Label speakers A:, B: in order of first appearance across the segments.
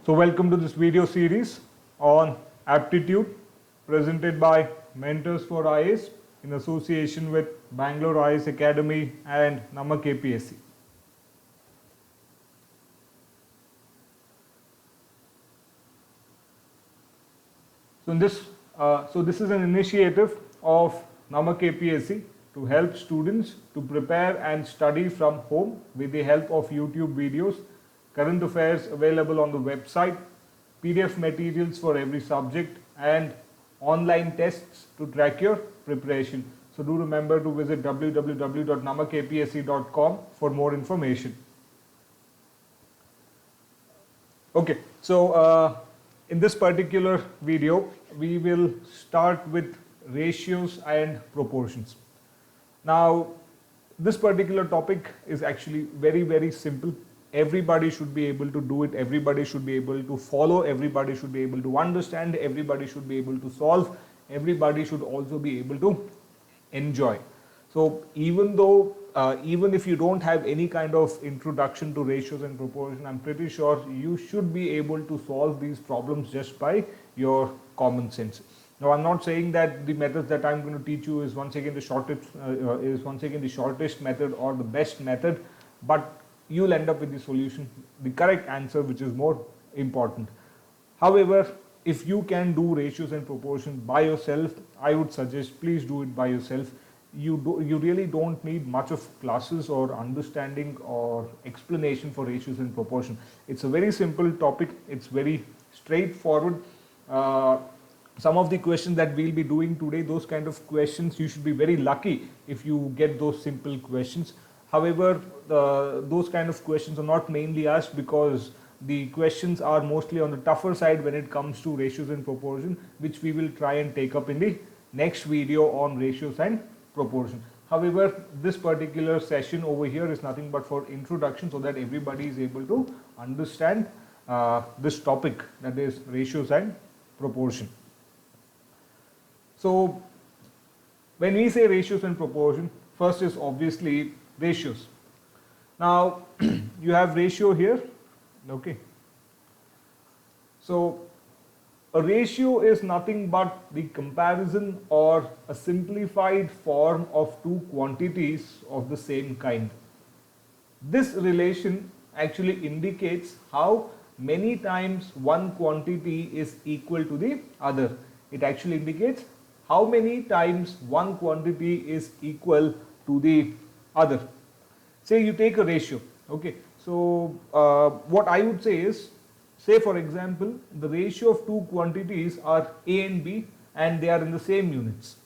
A: So welcome to this video series on aptitude presented by Mentors for IAS in association with Bangalore IAS Academy and Namak APSC. So this is an initiative of Namak APSC to help students to prepare and study from home with the help of YouTube videos, current affairs available on the website, PDF materials for every subject, and online tests to track your preparation. So do remember to visit www.namakapsc.com for more information. Okay, so in this particular video, we will start with ratios and proportions. Now, this particular topic is actually very simple. Everybody should be able to do it. Everybody should be able to follow. Everybody should be able to understand. Everybody should be able to solve. Everybody should also be able to enjoy. So even if you don't have any kind of introduction to ratios and proportion, I'm pretty sure you should be able to solve these problems just by your common sense. Now, I'm not saying that the methods that I'm going to teach you is once again the shortest method or the best method, but you'll end up with the solution, the correct answer, which is more important. However, if you can do ratios and proportion by yourself, I would suggest please do it by yourself. You really don't need much of classes or understanding or explanation for ratios and proportion. It's a very simple topic. It's very straightforward. Some of the questions that we'll be doing today, those kind of questions, you should be very lucky if you get those simple questions. However, those kind of questions are not mainly asked because the questions are mostly on the tougher side when it comes to ratios and proportion, which we will try and take up in the next video on ratios and proportion. However, this particular session over here is nothing but for introduction so that everybody is able to understand this topic, that is ratios and proportion. So when we say ratios and proportion, first is obviously ratios. Now you have ratio here, okay. So a ratio is nothing but the comparison or a simplified form of two quantities of the same kind. This relation actually indicates how many times one quantity is equal to the other. It actually indicates how many times one quantity is equal to the other. Say you take a ratio, okay. So what I would say is, say for example, the ratio of two quantities are A and B and they are in the same units.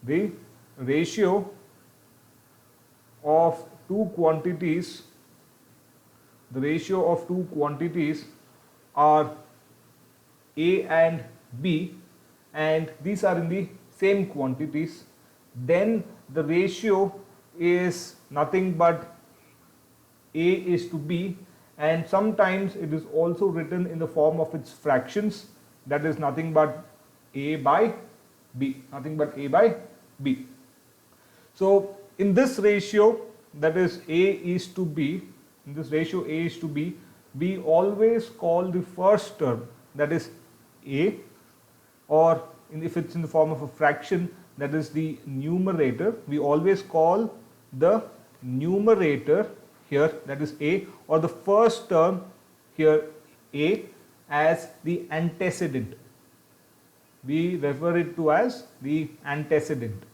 A: The ratio of two quantities are A and B and these are in the same quantities, then the ratio is nothing but A is to B, and sometimes it is also written in the form of its fractions, that is nothing but A by B, So in this ratio, that is A is to B, we always call the first term, that is A, or if it's in the form of a fraction, that is the numerator, we always call the numerator here, that is A, or the first term here A, as the antecedent. We refer it to as the antecedent.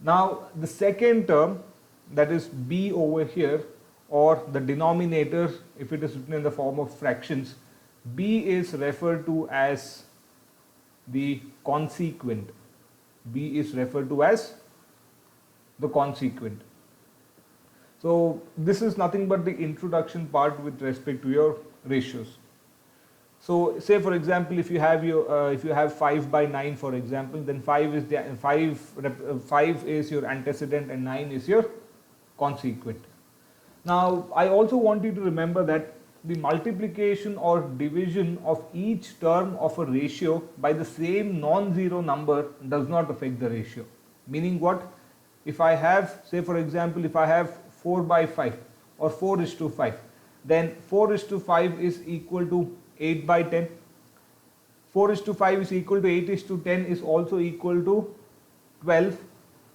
A: Now the second term, that is B over here, or the denominator if it is written in the form of fractions, B is referred to as the consequent. So this is nothing but the introduction part with respect to your ratios. So say for example, if you have 5 by 9 for example, then 5 is your antecedent and 9 is your consequent. Now I also want you to remember that the multiplication or division of each term of a ratio by the same non-zero number does not affect the ratio. Meaning what? If I have, say for example, if I have 4 by 5 or 4:5, then 4 is to 5 is equal to 8 by 10. 4 is to 5 is equal to 8 is to 10 is also equal to 12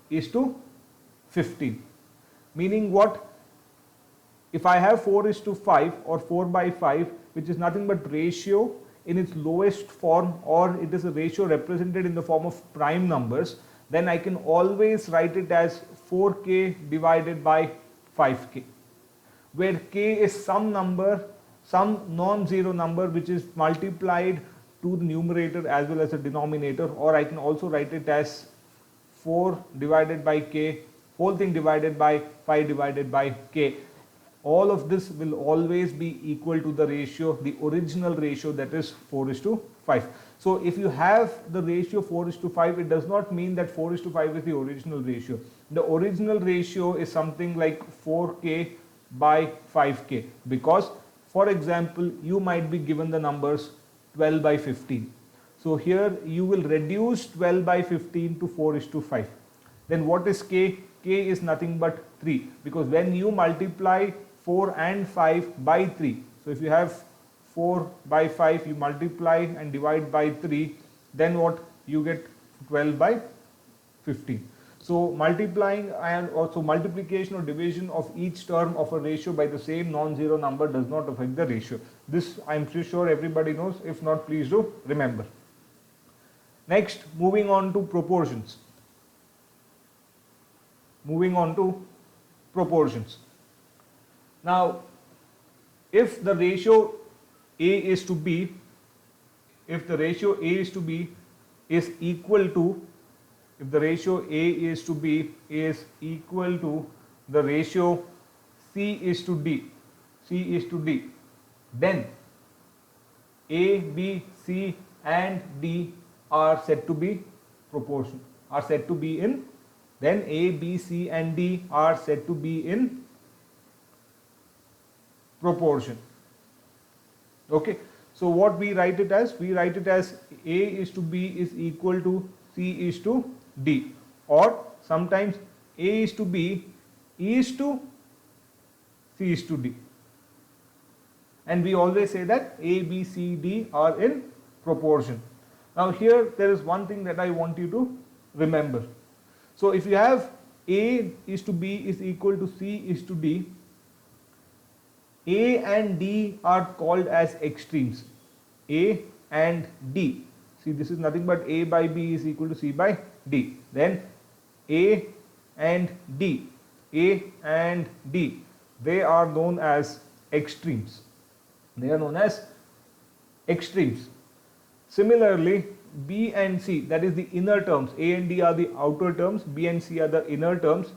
A: is to 15. Meaning what? If I have 4 is to 5 or 4 by 5, which is nothing but ratio in its lowest form, or it is a ratio represented in the form of prime numbers, then I can always write it as 4k divided by 5k, where k is some number, some non-zero number which is multiplied to the numerator as well as the denominator, or I can also write it as 4 divided by k, whole thing divided by 5 divided by k. All of this will always be equal to the ratio, the original ratio, that is 4 is to 5. So if you have the ratio 4 is to 5, it does not mean that 4 is to 5 is the original ratio. The original ratio is something like 4k by 5k, because for example you might be given the numbers 12 by 15. So here you will reduce 12 by 15 to 4 is to 5. Then what is k? K is nothing but 3, because when you multiply 4 and 5 by 3, so if you have 4 by 5, you multiply and divide by 3, then what? You get 12 by 15. So multiplying and also multiplication or division of each term of a ratio by the same non-zero number does not affect the ratio. This I'm pretty sure everybody knows. If not, please do remember. Next, moving on to proportions. Moving on to proportions. Now, if the ratio A is to B, if the ratio A is to B is equal to, if the ratio A is to B is equal to the ratio C is to D, C is to D, then A, B, C and D are said to be proportion, are said to be in, then A, B, C and D are said to be in proportion. Okay, so what we write it as? We write it as A is to B is equal to C is to D, or sometimes A is to B is to C is to D. And we always say that A, B, C, D are in proportion. Now here there is one thing that I want you to remember. So if you have A is to B is equal to C is to D, A and D are called as extremes. A and D. See, this is nothing but A by B is equal to C by D. Then A and D, A and D, they are known as extremes. They are known as extremes. Similarly, B and C, that is the inner terms. A and D are the outer terms, B and C are the inner terms.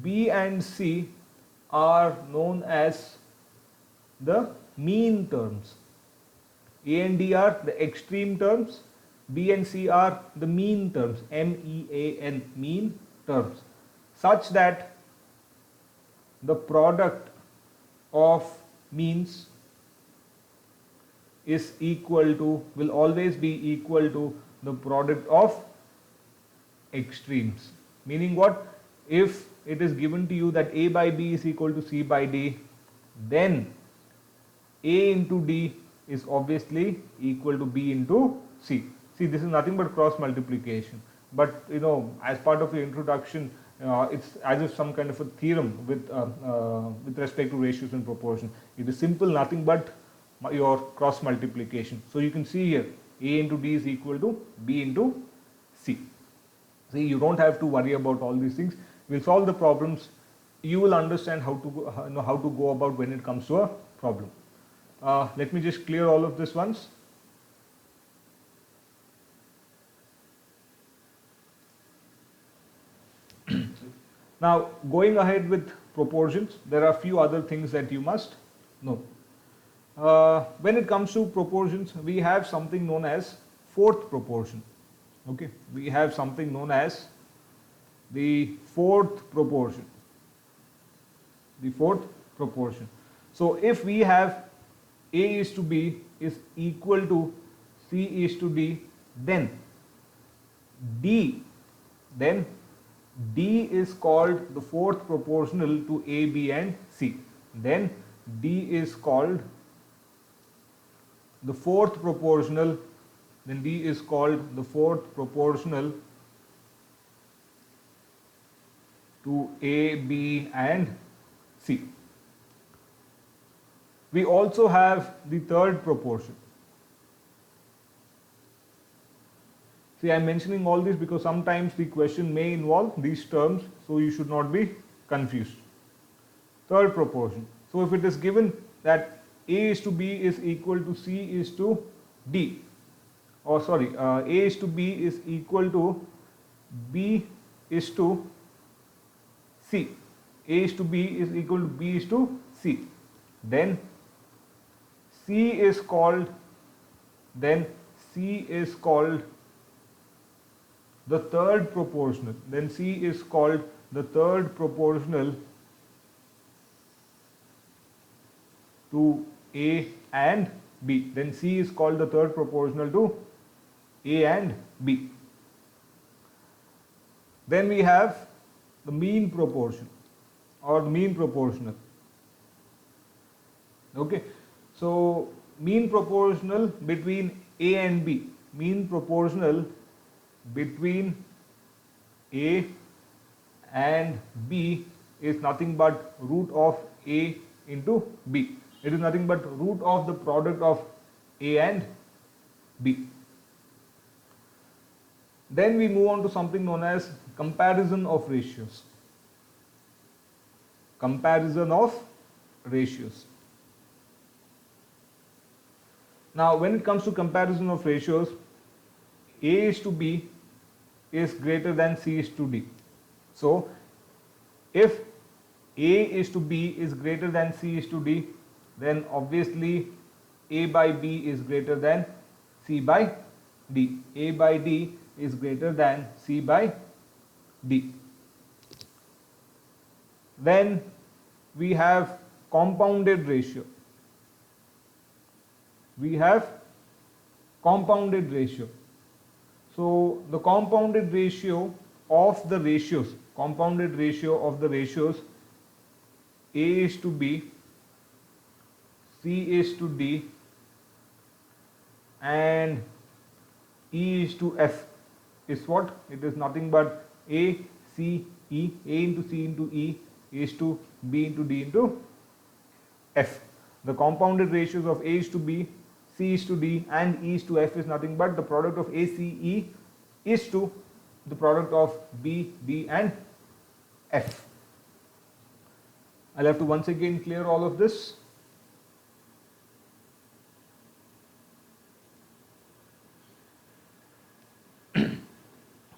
A: B and C are known as the mean terms. A and D are the extreme terms, B and C are the mean terms, M-E-A-N, mean terms, such that the product of means is equal to, will always be equal to the product of extremes. Meaning what? If it is given to you that A by B is equal to C by D, then A into D is obviously equal to B into C. See, this is nothing but cross multiplication. But you know, as part of the introduction, it's as if some kind of a theorem with respect to ratios and proportion. It is simple, nothing but your cross multiplication. So you can see here, A into D is equal to B into C. See, you don't have to worry about all these things. We'll solve the problems. You will understand how to go about when it comes to a problem. Let me just clear all of this once. Now, going ahead with proportions, there are a few other things that you must know. When it comes to proportions, we have something known as fourth proportion. Okay, we have something known as the fourth proportion. The fourth proportion. So if we have A is to B is equal to C is to D, then D is called the fourth proportional to A, B and C. Then D is called the fourth proportional, then D is called the fourth proportional to A, B and C. We also have the third proportion. See, I am mentioning all this because sometimes the question may involve these terms, so you should not be confused. Third proportion. So if it is given that A is to B is equal to C is to D, or sorry, A is to B is equal to B is to C, A is to B is equal to B is to C, then C is called the third proportional, then C is called the third proportional to A and B, then C is called the third proportional to A and B. Then we have the mean proportion or mean proportional. Okay, so mean proportional between A and B, mean proportional between A and B is nothing but root of A into B. It is nothing but root of the product of A and B. Then we move on to something known as comparison of ratios. Comparison of ratios. Now, when it comes to comparison of ratios, A is to B is greater than C is to D. So, if A is to B is greater than C is to D, then obviously A by B is greater than C by D. A by D is greater than C by D. Then we have compounded ratio. We have compounded ratio. So the compounded ratio of the ratios, compounded ratio of the ratios, A is to B, C is to D and E is to F is what? It is nothing but A, C, E, A into C into E is to B into D into F. The compounded ratios of A is to B, C is to D and E is to F is nothing but the product of A, C, E is to the product of B, D and F. I'll have to once again clear all of this.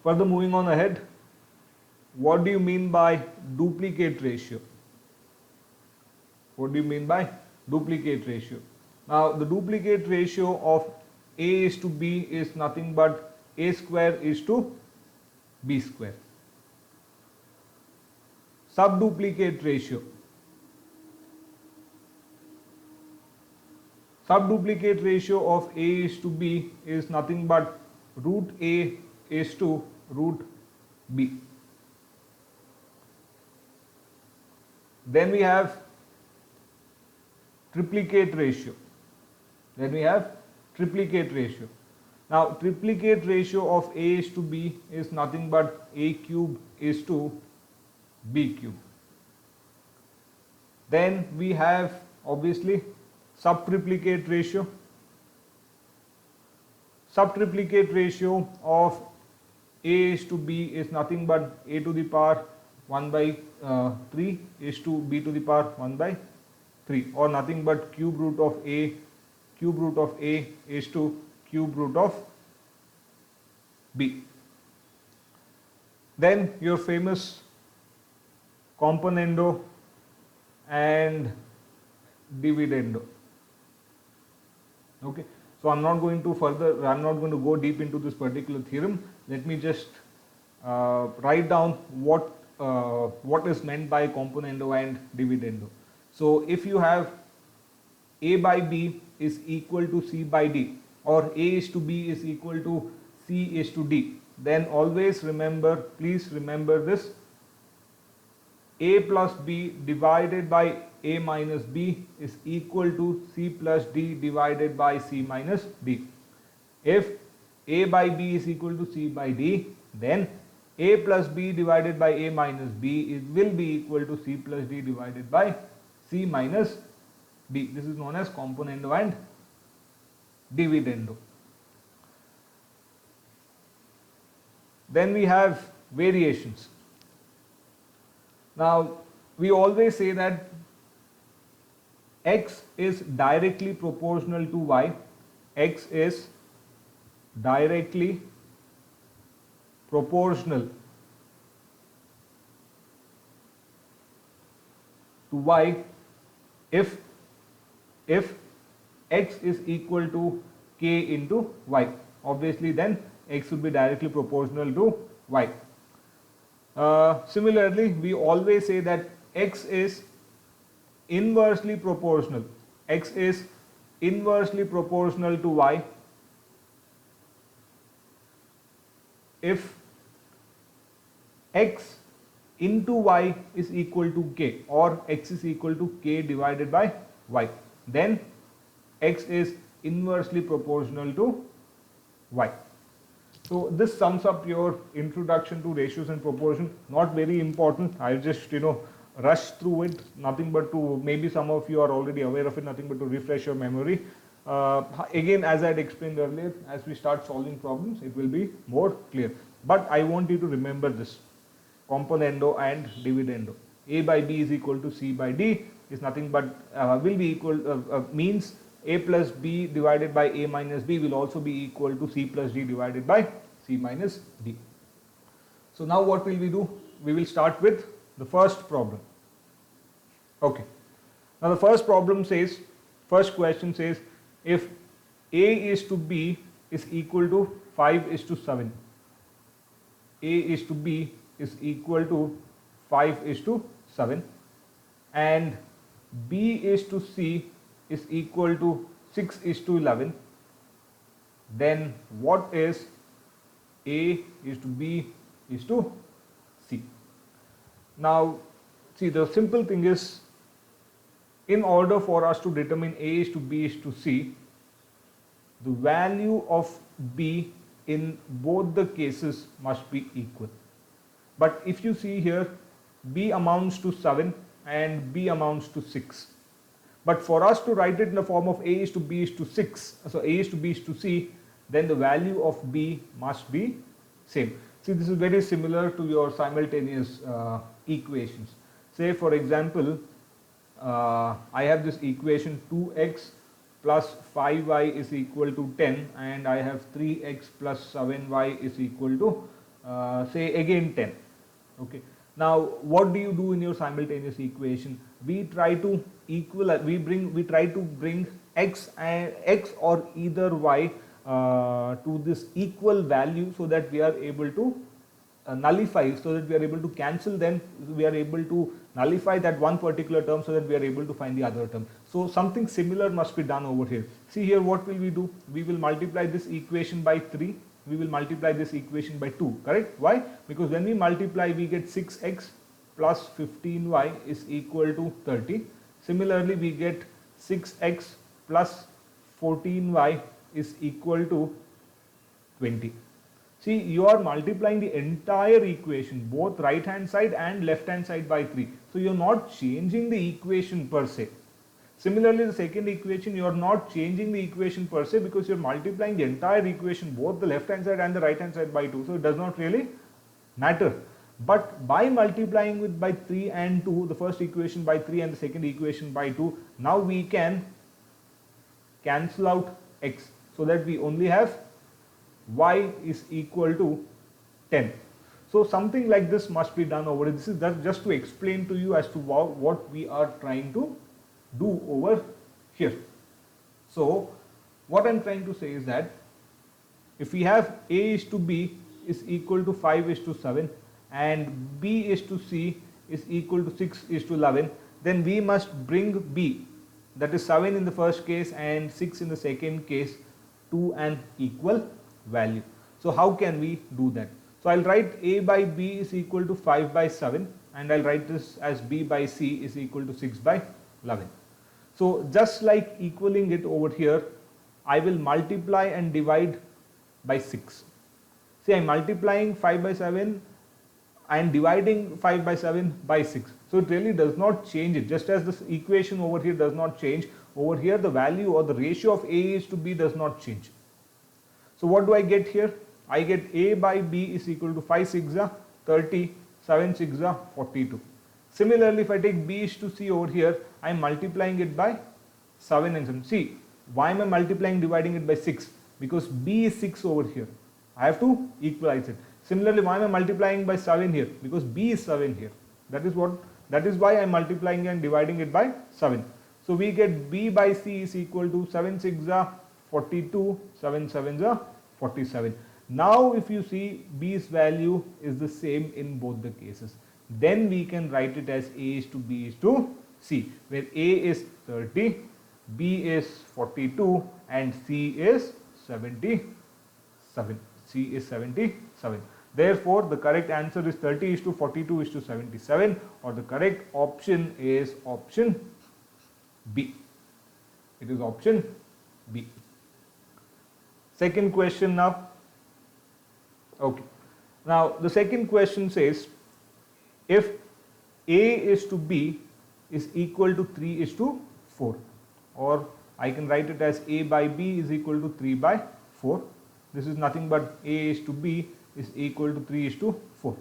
A: Further moving on ahead, what do you mean by duplicate ratio? What do you mean by duplicate ratio? Now, the duplicate ratio of A is to B is nothing but A square is to B square. Subduplicate ratio. Subduplicate ratio of A is to B is nothing but root A is to root B. Then we have triplicate ratio. Now, triplicate ratio of A is to B is nothing but A cube is to B cube. Then we have obviously subtriplicate ratio. Subtriplicate ratio of A is to B is nothing but A to the power 1 by 3 is to B to the power 1 by 3, or nothing but cube root of A is to cube root of B. Then your famous componendo and dividendo. Okay, so I'm not going to go deep into this particular theorem. Let me just write down what is meant by componendo and dividendo. So if you have A by B is equal to C by D, or A is to B is equal to C is to D, then always remember, please remember this, a plus b divided by a minus b is equal to c plus d divided by c minus d. If a by b is equal to c by d, then a plus b divided by a minus b will be equal to c plus d divided by c minus d. This is known as componendo and dividendo. Then we have variations. Now we always say that x is directly proportional to y. X is directly proportional to y if x is equal to k into y. Obviously then x would be directly proportional to y. Similarly, we always say that x is inversely proportional. X is inversely proportional to y if x into y is equal to k, or x is equal to k divided by y. Then x is inversely proportional to y. So this sums up your introduction to ratios and proportion. Not very important. I'll just rush through it. Nothing but to, maybe some of you are already aware of it. Nothing but to refresh your memory. Again, as I had explained earlier, as we start solving problems, it will be more clear. But I want you to remember this: componendo and dividendo. A by b is equal to c by d is nothing but will be equal means a plus b divided by a minus b will also be equal to c plus d divided by c minus d. So now what will we do? We will start with the first problem. Okay. Now the first question says, if a is to b is equal to 5:7. A is to b is equal to 5:7 and b is to c is equal to 6:11, then what is A is to B is to C? Now see, the simple thing is, in order for us to determine A is to B is to C, the value of B in both the cases must be equal. But if you see here, B amounts to 7 and B amounts to 6. But for us to write it in the form of A is to B is to 6, so A is to B is to C, then the value of B must be same. See, this is very similar to your simultaneous equations. Say for example, I have this equation 2x plus 5y is equal to 10, and I have 3x plus 7y is equal to say again 10. Okay. Now what do you do in your simultaneous equation? We try to try to bring x or either y to this equal value, so that we are able to nullify, so that we are able to cancel them, we are able to nullify that one particular term, so that we are able to find the other term. So something similar must be done over here. See here, what will we do? We will multiply this equation by 3. We will multiply this equation by 2, correct? Why? Because when we multiply, we get 6x plus 15y is equal to 30. Similarly, we get 6x plus 14y is equal to 20. See, you are multiplying the entire equation, both right hand side and left hand side, by 3. So you are not changing the equation per se. Similarly, the second equation, you are not changing the equation per se, because you are multiplying the entire equation, both the left hand side and the right hand side, by 2. So it does not really matter. But by multiplying with by 3 and 2, the first equation by 3 and the second equation by 2, now we can cancel out x, so that we only have y is equal to 10. So something like this must be done over here. This is just to explain to you as to what we are trying to do over here. So what I am trying to say is that if we have A is to B is equal to 5:7 and B is to C is equal to 6:11, then we must bring B, that is 7 in the first case and 6 in the second case, to an equal value. So how can we do that? So I'll write A by B is equal to 5 by 7, and I'll write this as B by C is equal to 6 by 11. So just like equaling it over here, I will multiply and divide by 6. See, I'm multiplying 5 by 7 and dividing 5 by 7 by 6. So it really does not change it. Just as this equation over here does not change, over here the value or the ratio of A is to B does not change. So what do I get here? I get A by B is equal to 5 6 are 30, 7 6 are 42. Similarly, if I take B is to C over here, I am multiplying it by 7 and 7. See, why am I multiplying, dividing it by 6? Because B is 6 over here. I have to equalize it. Similarly, why am I multiplying by 7 here? Because B is 7 here. That is why I am multiplying and dividing it by 7. So we get B by C is equal to 7 6 are 42, 7 7 are 47. Now if you see, B's value is the same in both the cases. Then we can write it as A is to B is to C, where A is 30, B is 42 and C is 77. C is 77. Therefore, the correct answer is 30 is to 42 is to 77, or the correct option is option B. It is option B. Second question now. Okay. Now the second question says, if A is to B is equal to 3 is to 4, or I can write it as A by B is equal to 3 by 4. This is nothing but A is to B is equal to 3 is to 4,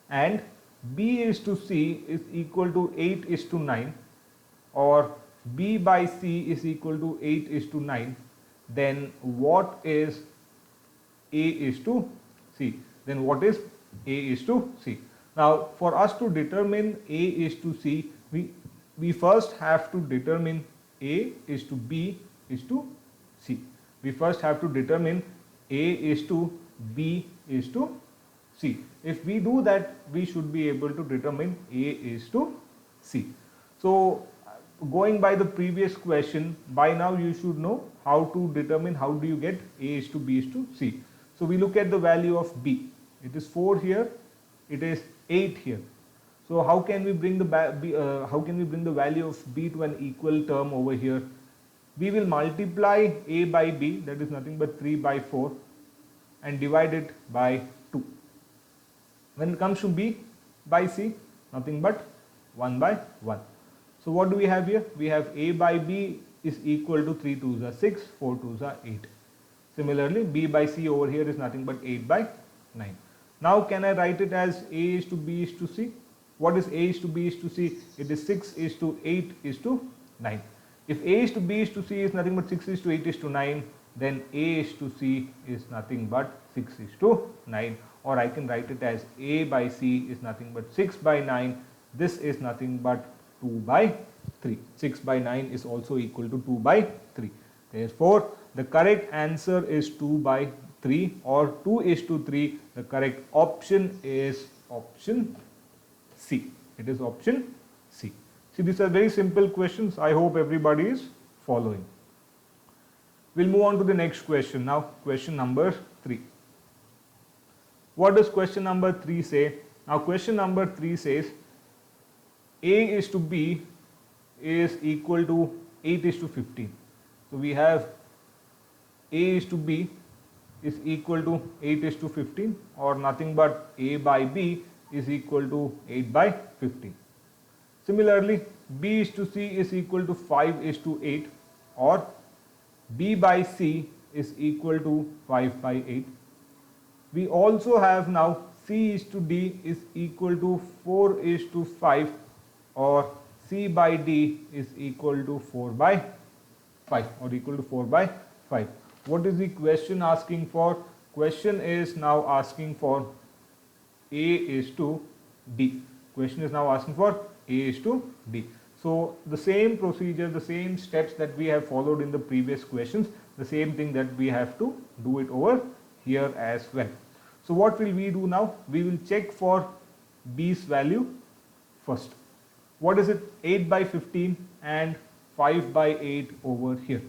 A: and B is to C is equal to 8 is to 9, or B by C is equal to 8 is to 9, then what is A is to C? Then what is A is to C? Now for us to determine A is to C, we first have to determine A is to B is to C. We first have to determine A is to B is to C. If we do that, we should be able to determine A is to C. So going by the previous question, by now you should know how to determine how do you get A is to B is to C. So we look at the value of B. It is 4 here, it is 8 here. So how can we bring the value of B to an equal term over here? We will multiply A by B, that is nothing but 3 by 4, and divide it by 2. When it comes to B by C, nothing but 1 by 1. So what do we have here? We have A by B is equal to 3 2s are 6, 4 2s are 8. Similarly, B by C over here is nothing but 8 by 9. Now can I write it as A is to B is to C? What is A is to B is to C? It is 6 is to 8 is to 9. If A is to B is to C is nothing but 6 is to 8 is to 9, then A is to C is nothing but 6 is to 9, or I can write it as A by C is nothing but 6 by 9. This is nothing but 2 by 3. 6 by 9 is also equal to 2 by 3. Therefore, the correct answer is 2 by 3, or 2 is to 3. The correct option is option C. It is option C. See, these are very simple questions. I hope everybody is following. We'll move on to the next question now. Question number 3. What does question number 3 say? Now question number 3 says A is to B is equal to 8 is to 15. So we have A is to B is equal to 8 is to 15, or nothing but A by B is equal to 8 by 15. Similarly, B is to C is equal to 5 is to 8, or B by C is equal to 5 by 8. We also have now C is to D is equal to 4 is to 5, or C by D is equal to 4 by 5, or equal to 4 by 5. What is the question asking for? Question is now asking for A is to D. Question is now asking for A is to D. So the same procedure, the same steps that we have followed in the previous questions, the same thing that we have to do it over here as well. So what will we do now? We will check for B's value first. What is it? 8 by 15 and 5 by 8 over here.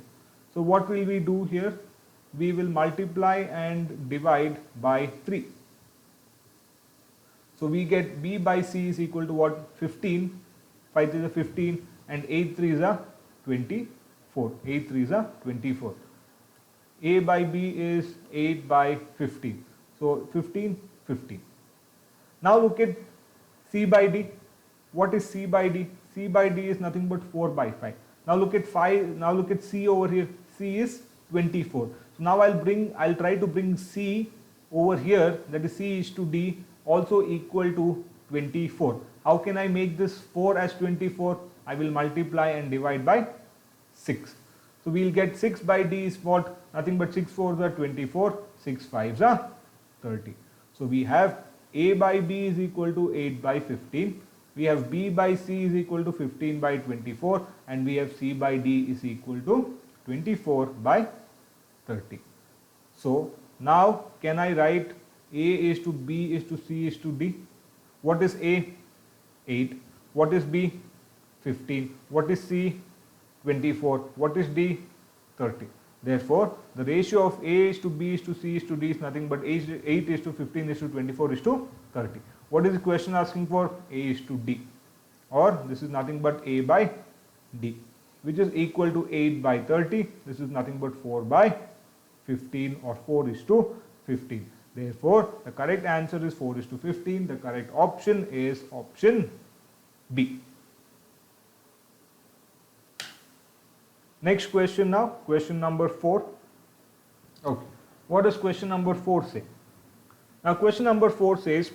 A: So what will we do here? We will multiply and divide by 3. So we get B by C is equal to what? 15. 5 3 is a 15 and 8 3 is a 24. 8 3 is a 24. A by B is 8 by 15. So 15, 15. Now look at C by D. What is C by D? C by D is nothing but 4 by 5. Now look at 5. Now look at C over here. C is 24. So now I'll try to bring C over here, that is C is to D, also equal to 24. How can I make this 4 as 24? I will multiply and divide by 6. So we'll get 6 by D is what? Nothing but 6 4s are 24, 6 5s are 30. So we have A by B is equal to 8 by 15. We have B by C is equal to 15 by 24, and we have C by D is equal to 24 by 30. So now can I write A is to B is to C is to D? What is A? 8. What is B? 15. What is C? 24. What is D? 30. Therefore, the ratio of A is to B is to C is to D is nothing but 8 is to 15 is to 24 is to 30. What is the question asking for? A is to D, or this is nothing but A by D, which is equal to 8 by 30. This is nothing but 4 by 15, or 4 is to 15. Therefore, the correct answer is 4 is to 15. The correct option is option B. Next question now, question number 4. Okay, what does question number 4 say? Now question number 4 says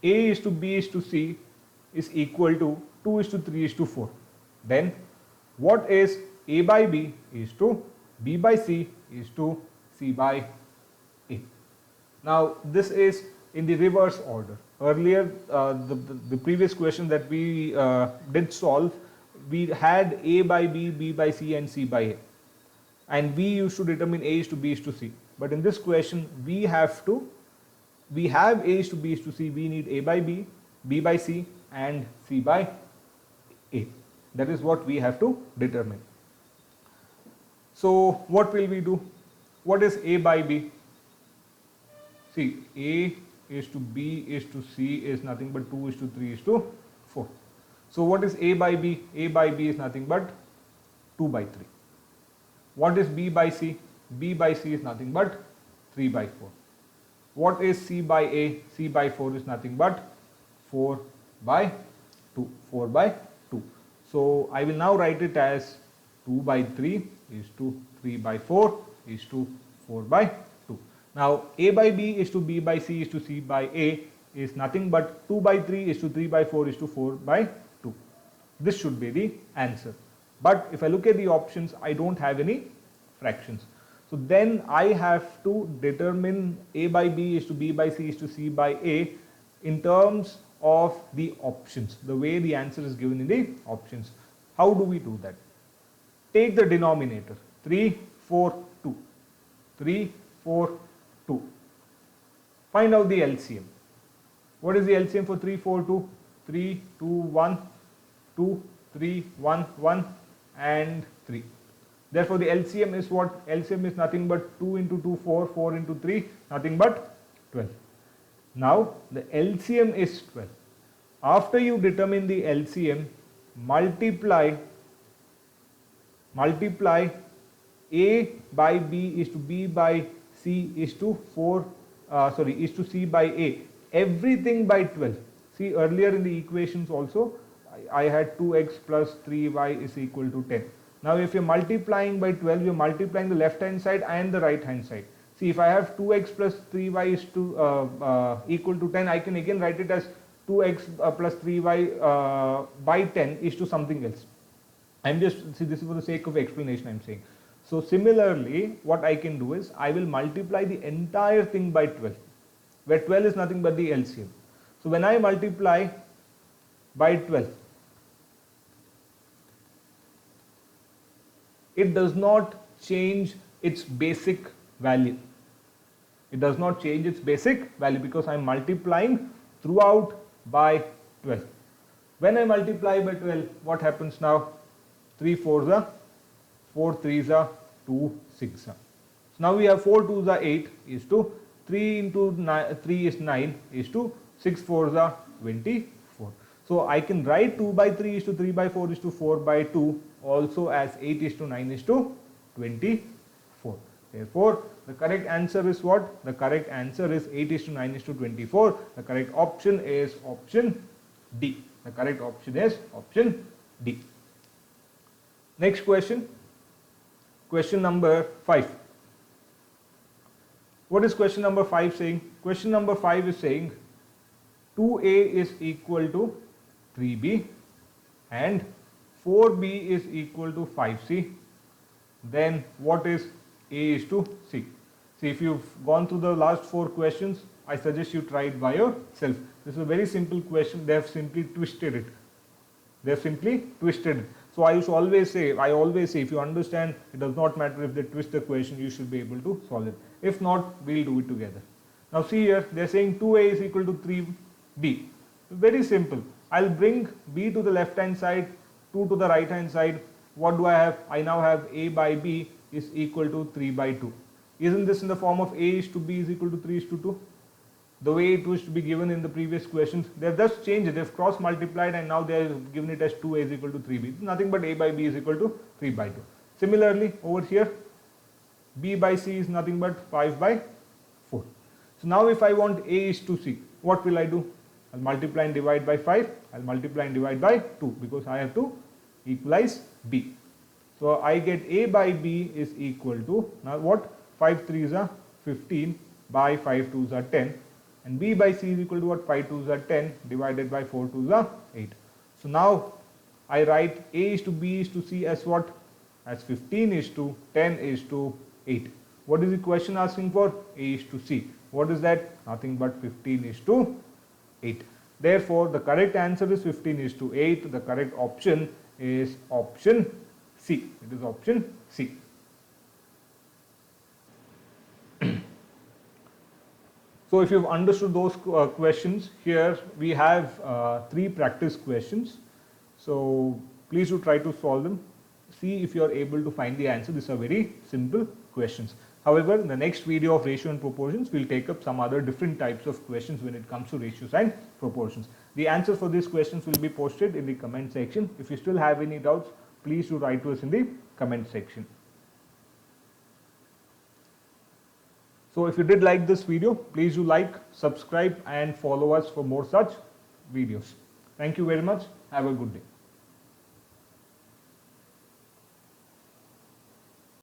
A: A is to B is to C is equal to 2 is to 3 is to 4. Then what is A by B is to B by C is to C by A. Now this is in the reverse order. Earlier the previous question that we did solve, we had A by B, B by C and C by A, and we used to determine A is to B is to C. But in this question we have A is to B is to C, we need A by B, B by C and C by A. That is what we have to determine. So what will we do? What is A by B? See, A is to B is to C is nothing but 2 is to 3 is to 4. So what is A by B? A by B is nothing but 2 by 3. What is B by C? B by C is nothing but 3 by 4. What is C by A? C by 4 is nothing but 4 by 2. 4 by 2. So I will now write it as 2 by 3 is to 3 by 4 is to 4 by 2. Now A by B is to B by C is to C by A is nothing but 2 by 3 is to 3 by 4 is to 4 by 2. This should be the answer. But if I look at the options, I don't have any fractions. So then I have to determine A by B is to B by C is to C by A in terms of the options, the way the answer is given in the options. How do we do that? Take the denominator 3, 4, 2. 3, 4, 2. Find out the LCM. What is the LCM for 3, 4, 2? 3, 2, 1, 2, 3, 1, 1 and 3. Therefore the LCM is what? LCM is nothing but 2 into 2, 4, 4 into 3, nothing but 12. Now the LCM is 12. After you determine the LCM, multiply A by B is to B by C is to is to C by A. Everything by 12. See, earlier in the equations also I had 2x plus 3y is equal to 10. Now if you're multiplying by 12, you're multiplying the left hand side and the right hand side. See, if I have 2x plus 3y is to equal to 10, I can again write it as 2x plus 3y by 10 is to something else. I'm just, see, this is for the sake of explanation I'm saying. So similarly, what I can do is I will multiply the entire thing by 12, where 12 is nothing but the LCM. So when I multiply by 12, it does not change its basic value. It does not change its basic value because I am multiplying throughout by 12. When I multiply by 12, what happens now? 3 4s are 4 3s are 2 6 are. So now we have 4 2s are 8 is to 3 into 3 is 9 is to 6 fours are 24. So I can write 2 by 3 is to 3 by 4 is to 4 by 2 also as 8 is to 9 is to 24. Therefore, the correct answer is what? The correct answer is 8 is to 9 is to 24. The correct option is option D. The correct option is option D. Next question. Question number 5. What is question number 5 saying? Question number 5 is saying 2a is equal to 3b and 4b is equal to 5c. Then what is a is to c? See, if you've gone through the last 4 questions, I suggest you try it by yourself. This is a very simple question. They have simply twisted it. They have simply twisted it. So I always say, if you understand, it does not matter if they twist the question, you should be able to solve it. If not, we'll do it together. Now see here, they're saying 2a is equal to 3b. Very simple. I'll bring b to the left hand side, 2 to the right hand side. What do I have? I now have a by b is equal to 3 by 2. Isn't this in the form of a is to b is equal to 3 is to 2? The way it was to be given in the previous questions, they've just changed it. They've cross multiplied and now they've given it as 2a is equal to 3b. Nothing but a by b is equal to 3 by 2. Similarly, over here, b by c is nothing but 5 by 4. So now if I want a is to c, what will I do? I'll multiply and divide by 5. I'll multiply and divide by 2 because I have to equalize b. So I get a by b is equal to, now what? 5 3s are 15 by 5 2s are 10. And b by c is equal to what? 5 2s are 10 divided by 4 2s are 8. So now I write a is to b is to c as what? As 15 is to 10 is to 8. What is the question asking for? A is to c. What is that? Nothing but 15 is to 8. Therefore, the correct answer is 15 is to 8. The correct option is option C. It is option C. So if you've understood those questions, here we have 3 practice questions. So please do try to solve them. See if you are able to find the answer. These are very simple questions. However, in the next video of ratio and proportions, we'll take up some other different types of questions when it comes to ratios and proportions. The answers for these questions will be posted in the comment section. If you still have any doubts, please do write to us in the comment section. So if you did like this video, please do like, subscribe and follow us for more such videos. Thank you very much. Have a good day.